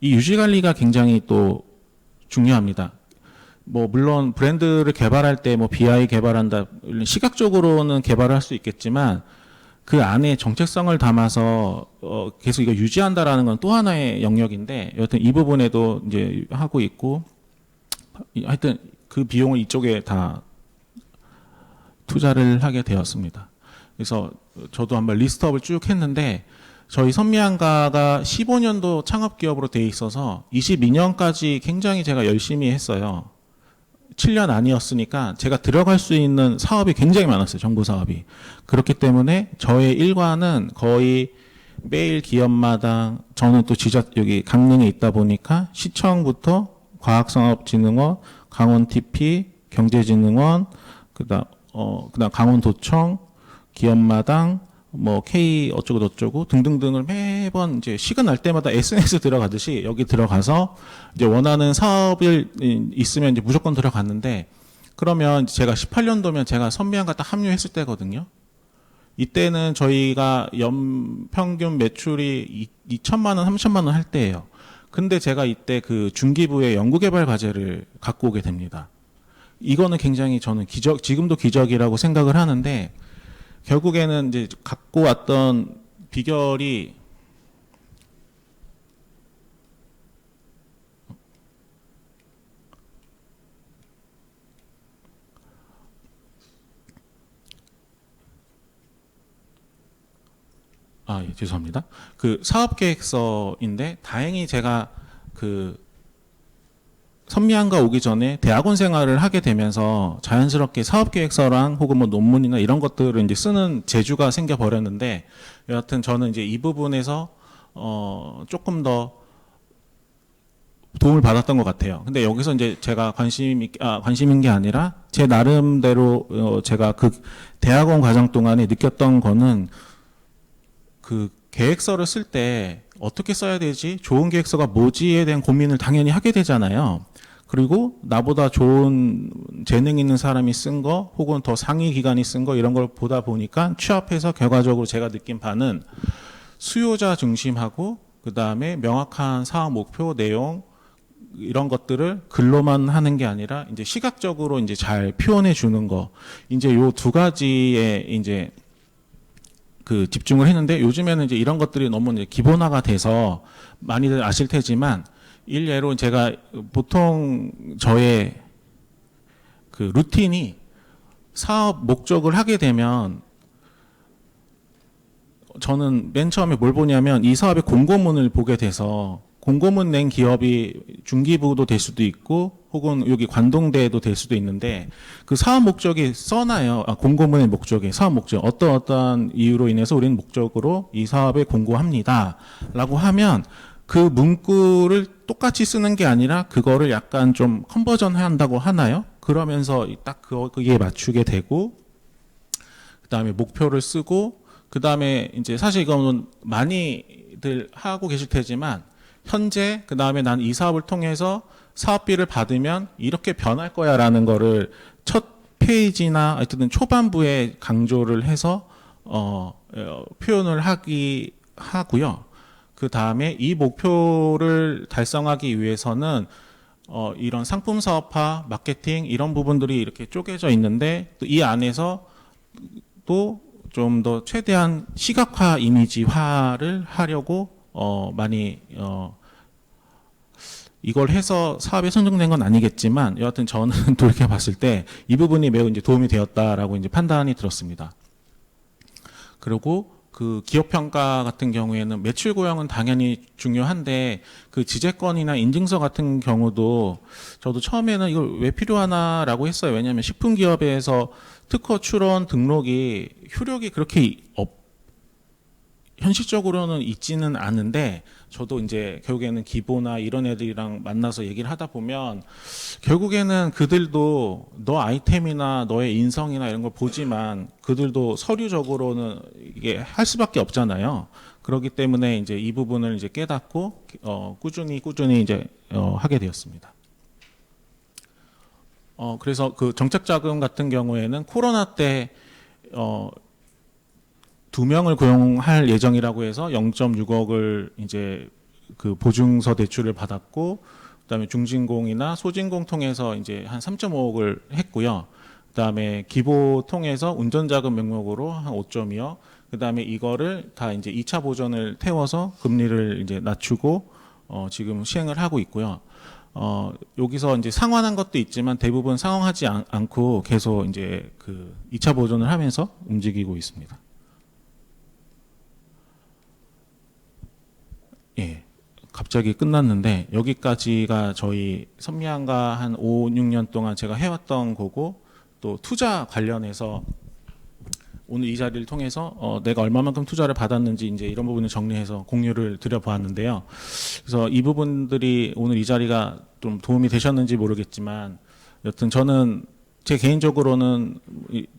이 유지 관리가 굉장히 또 중요합니다. 뭐 물론 브랜드를 개발할 때 뭐 BI 개발한다, 시각적으로는 개발을 할 수 있겠지만 그 안에 정체성을 담아서 계속 이거 유지한다라는 건 또 하나의 영역인데, 여하튼 이 부분에도 이제 하고 있고, 하여튼 그 비용을 이쪽에 다 투자를 하게 되었습니다. 그래서 저도 한번 리스트업을 쭉 했는데, 저희 선미한가가 15년도 창업 기업으로 돼 있어서 22년까지 굉장히 제가 열심히 했어요. 7년 아니었으니까 제가 들어갈 수 있는 사업이 굉장히 많았어요. 정부 사업이. 그렇기 때문에 저의 일과는 거의 매일 기업마다 저는 또 여기 강릉에 있다 보니까 시청부터 과학산업진흥원, 강원TP, 경제진흥원, 그다음 강원도청, 기업마당, 뭐 K 어쩌고 저쩌고 등등등을 매번 이제 시간 날 때마다 SNS 들어가듯이 여기 들어가서 이제 원하는 사업을 있으면 이제 무조건 들어갔는데, 그러면 제가 18년도면 제가 선미안과 딱 합류했을 때거든요. 이때는 저희가 연평균 매출이 2천만 원, 3천만 원 할 때예요. 근데 제가 이때 그 중기부의 연구개발 과제를 갖고 오게 됩니다. 이거는 굉장히 저는 지금도 기적이라고 생각을 하는데, 결국에는 이제 갖고 왔던 비결이 예, 죄송합니다. 그 사업계획서인데, 다행히 제가 그 선미안과 오기 전에 대학원 생활을 하게 되면서 자연스럽게 사업계획서랑 혹은 뭐 논문이나 이런 것들을 이제 쓰는 재주가 생겨 버렸는데, 여하튼 저는 이제 이 부분에서 조금 더 도움을 받았던 것 같아요. 근데 여기서 이제 제가 관심인 게 아니라 제 나름대로 제가 그 대학원 과정 동안에 느꼈던 거는, 그 계획서를 쓸 때 어떻게 써야 되지? 좋은 계획서가 뭐지에 대한 고민을 당연히 하게 되잖아요. 그리고 나보다 좋은 재능 있는 사람이 쓴 거, 혹은 더 상위 기관이 쓴 거, 이런 걸 보다 보니까 취합해서 결과적으로 제가 느낀 바는 수요자 중심하고, 그 다음에 명확한 사업 목표, 내용, 이런 것들을 글로만 하는 게 아니라 이제 시각적으로 이제 잘 표현해 주는 거. 이제 요 두 가지에 이제 그 집중을 했는데, 요즘에는 이제 이런 것들이 너무 이제 기본화가 돼서 많이들 아실 테지만, 일례로 제가 보통 저의 그 루틴이 사업 목적을 하게 되면, 저는 맨 처음에 뭘 보냐면 이 사업의 공고문을 보게 돼서, 공고문 낸 기업이 중기부도 될 수도 있고 혹은 여기 관동대도 될 수도 있는데, 그 사업 목적이 써놔요. 공고문의 목적이, 사업 목적, 어떠한 이유로 인해서 우리는 목적으로 이 사업에 공고합니다 라고 하면, 그 문구를 똑같이 쓰는 게 아니라 그거를 약간 좀 컨버전 한다고 하나요? 그러면서 딱 거기에 맞추게 되고, 그 다음에 목표를 쓰고, 그 다음에 이제 사실 이거는 많이들 하고 계실 테지만, 현재 그 다음에 난 이 사업을 통해서 사업비를 받으면 이렇게 변할 거야라는 거를 첫 페이지나 어쨌든 초반부에 강조를 해서 표현을 하고요. 그 다음에 이 목표를 달성하기 위해서는 이런 상품 사업화, 마케팅 이런 부분들이 이렇게 쪼개져 있는데, 또 이 안에서 또 좀 더 최대한 시각화, 이미지화를 하려고 많이 이걸 해서 사업에 선정된 건 아니겠지만, 여하튼 저는 돌이켜 봤을 때 이 부분이 매우 이제 도움이 되었다라고 이제 판단이 들었습니다. 그리고 그 기업 평가 같은 경우에는 매출 고용은 당연히 중요한데, 그 지재권이나 인증서 같은 경우도 저도 처음에는 이걸 왜 필요하나라고 했어요. 왜냐하면 식품 기업에서 특허 출원 등록이 효력이 그렇게 현실적으로는 있지는 않은데, 저도 이제 결국에는 기보나 이런 애들이랑 만나서 얘기를 하다 보면 결국에는 그들도 너 아이템이나 너의 인성이나 이런 걸 보지만 그들도 서류적으로는 이게 할 수밖에 없잖아요. 그렇기 때문에 이제 이 부분을 이제 깨닫고 꾸준히 이제 하게 되었습니다. 그래서 그 정책 자금 같은 경우에는 코로나 때 2명을 고용할 예정이라고 해서 0.6억을 이제 그 보증서 대출을 받았고, 그다음에 중진공이나 소진공 통해서 이제 한 3.5억을 했고요. 그다음에 기보 통해서 운전자금 명목으로 한 5.2억. 그다음에 이거를 다 이제 2차 보전을 태워서 금리를 이제 낮추고 지금 시행을 하고 있고요. 여기서 이제 상환한 것도 있지만 대부분 상환하지 않고 계속 이제 그 2차 보전을 하면서 움직이고 있습니다. 예. 갑자기 끝났는데 여기까지가 저희 선미안가 한 5, 6년 동안 제가 해왔던 거고 또 투자 관련해서 오늘 이 자리를 통해서 내가 얼마만큼 투자를 받았는지 이제 이런 부분을 정리해서 공유를 드려보았는데요. 그래서 이 부분들이 오늘 이 자리가 좀 도움이 되셨는지 모르겠지만 여튼 저는 제 개인적으로는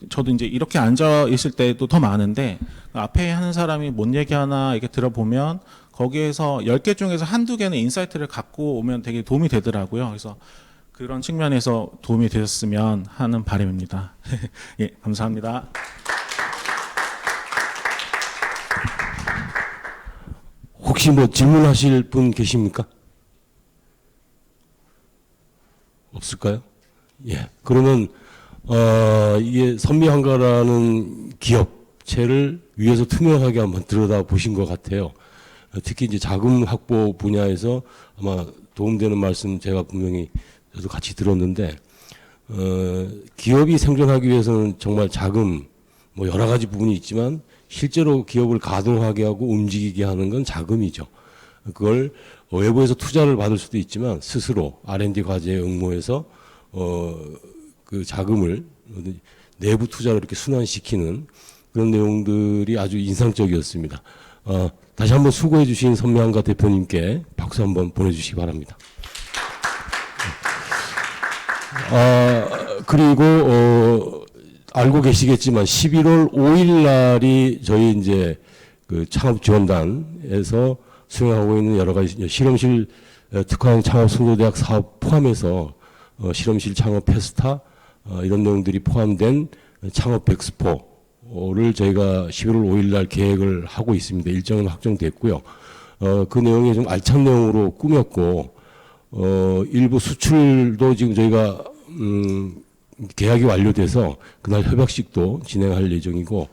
저도 이제 이렇게 앉아 있을 때도 더 많은데 앞에 하는 사람이 뭔 얘기하나 이렇게 들어보면 거기에서 10개 중에서 한두 개는 인사이트를 갖고 오면 되게 도움이 되더라고요. 그래서 그런 측면에서 도움이 되셨으면 하는 바람입니다. 예, 감사합니다. 혹시 뭐 질문하실 분 계십니까? 없을까요? 예. 그러면 이게 선미한가라는 기업체를 위에서 투명하게 한번 들여다 보신 것 같아요. 특히 이제 자금 확보 분야에서 아마 도움되는 말씀 제가 분명히 저도 같이 들었는데 기업이 생존하기 위해서는 정말 자금 뭐 여러 가지 부분이 있지만 실제로 기업을 가동하게 하고 움직이게 하는 건 자금이죠. 그걸 외부에서 투자를 받을 수도 있지만 스스로 R&D 과제에 응모해서 그 자금을 내부 투자로 이렇게 순환시키는 그런 내용들이 아주 인상적이었습니다. 다시 한번 수고해 주신 선미한가 대표님께 박수 한번 보내주시기 바랍니다. 그리고 알고 계시겠지만 11월 5일 날이 저희 이제 그 창업지원단에서 수행하고 있는 여러 가지 실험실 특화형 창업선도대학 사업 포함해서 실험실 창업 페스타 이런 내용들이 포함된 창업 엑스포를 저희가 11월 5일 날 계획을 하고 있습니다. 일정은 확정됐고요. 그 내용이 좀 알찬 내용으로 꾸몄고 일부 수출도 지금 저희가 계약이 완료돼서 그날 협약식도 진행할 예정이고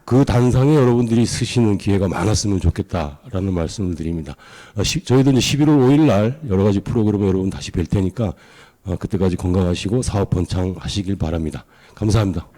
그 단상에 여러분들이 쓰시는 기회가 많았으면 좋겠다라는 말씀을 드립니다. 저희도 이제 11월 5일 날 여러 가지 프로그램을 여러분 다시 뵐 테니까 그때까지 건강하시고 사업 번창하시길 바랍니다. 감사합니다.